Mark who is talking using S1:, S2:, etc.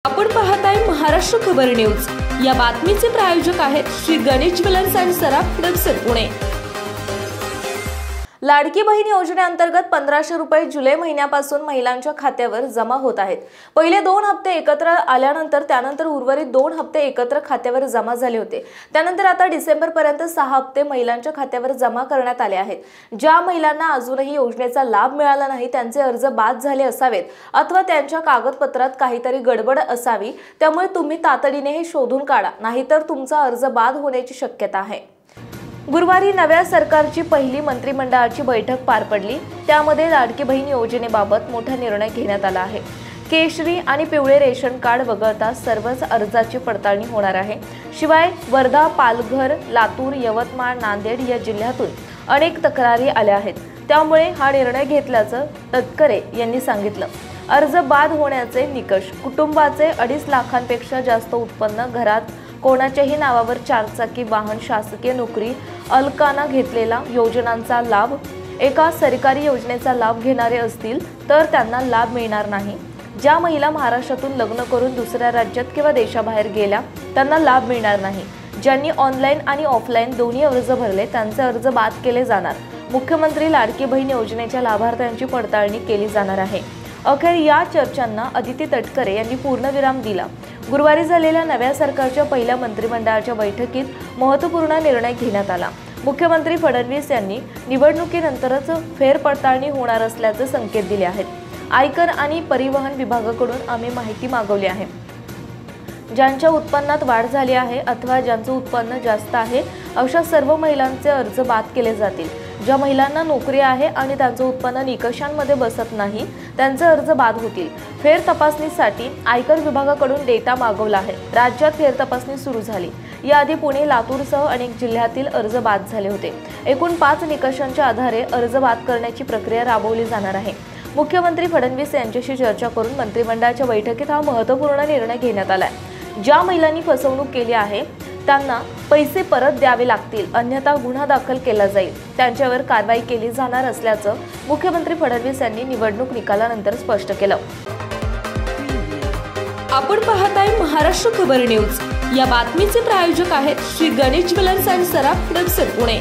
S1: आपण पाहताय महाराष्ट्र खबर न्यूज। या बातमीचे प्रायोजक आहेत श्री गणेश ज्वेलर्स अँड सराफ दक्षिण पुणे। लाडकी बहीण योजनेअंतर्गत 1500 रुपये जुलै महिन्यापासून महिलांच्या खात्यावर जमा होत आहेत। पहिले 2 हप्ते एकत्र आल्यानंतर त्यानंतर उर्वरित 2 हप्ते एकत्र खात्यावर जमा झाले होते। त्यानंतर आता डिसेंबर पर्यंत 6 हप्ते महिलांच्या खात्यावर जमा करण्यात आले आहेत। ज्या महिलांना अजूनही योजनेचा लाभ मिळाला नाही त्यांचे अर्ज बाद झाले असावेत अथवा त्यांच्या कागदपत्रात काहीतरी गडबड असावी, त्यामुळे तुम्ही तातडीने हे शोधून काढा, नाहीतर तुमचा अर्ज बाद होण्याची शक्यता आहे। गुरुवारी नव्या सरकारची पहिली मंत्रिमंडळाची बैठक पार पडली। त्यामध्ये लाडकी बहीण योजनेबाबत मोठा निर्णय घेण्यात आला आहे। केशरी आणि पिवळे रेशन कार्ड वगळता सर्वच अर्जाची पडताळणी होणार आहे। शिवाय वर्धा, पालघर, लातूर, यवतमाळ, नांदेड या जिल्ह्यातून अनेक तक्रारी आल्या आहेत। त्यामुळे हा निर्णय घेतल्याचं तटकरे यांनी सांगितलं। अर्ज बाद होण्याचे निकष: कुटुंबाचे 2.5 लाखांपेक्षा जास्त उत्पन्न, घरात कोणाच्याही नावावर 4 चाकी वाहन, शासकीय नोकरी, अलकाना घेतलेला योजनांचा लाभ, एका सरकारी योजनेचा लाभ घेणारे असतील तर त्यांना लाभ मिळणार नाही। ज्या महिला महाराष्ट्रातून लग्न करून दुसऱ्या राज्यात किंवा देशाबाहेर गेल्या त्यांना लाभ मिळणार नाही। ज्यांनी ऑनलाईन आणि ऑफलाईन दोन्ही अर्ज भरले त्यांचे अर्ज बाद केले जाणार। मुख्यमंत्री लाडकी बहीण योजनेच्या लाभार्थ्यांची पडताळणी केली जाणार आहे। अखेर या चर्चांना अदिती तटकरे यांनी पूर्णविराम दिला। गुरुवारी झालेल्या नव्या सरकारच्या पहिल्या मंत्रिमंडळाच्या बैठकीत महत्त्वपूर्ण निर्णय घेण्यात आला। मुख्यमंत्री फडणवीस यांनी निवडणुकीनंतरच फेरपडताळणी होणार असल्याचे संकेत दिले आहेत। आयकर आणि परिवहन विभागाकडून आम्ही माहिती मागवली आहे। ज्यांच्या उत्पन्नात वाढ झाली आहे अथवा ज्यांचे उत्पन्न जास्त आहे अशा सर्व महिलांचे अर्ज बाद केले जातील। ज्या महिलांना नोकरी आहे आणि त्यांचे उत्पन्न निकषांमध्ये बसत नाही त्यांचे अर्ज बाद होतील। फेर तपासणीसाठी आयकर विभागाकडून डेटा मागवला आहे। राज्यात फेर तपासणी सुरू झाली। याआधी पुणे, लातूरसह अनेक जिल्ह्यातील अर्ज बाद झाले होते। एकूण 5 निकषांच्या आधारे अर्ज बाद करण्याची प्रक्रिया राबवली जाणार आहे। मुख्यमंत्री फडणवीस यांच्याशी चर्चा करून मंत्रिमंडळाच्या बैठकीत हा महत्त्वपूर्ण निर्णय घेण्यात आलाय। ज्या महिलांनी फसवणूक केली आहे त्यांना पैसे परत द्यावे लागतील, अन्यथा गुन्हा दाखल केला जाईल, त्यांच्यावर कारवाई केली जाणार असल्याचं मुख्यमंत्री फडणवीस यांनी निवडणूक निकालानंतर स्पष्ट केलं।
S2: आपण पाहताय महाराष्ट्र खबर न्यूज। या बातमीचे प्रायोजक आहेत श्री गणेश ज्वेलर्स अँड सराफ दक्षिण पुणे।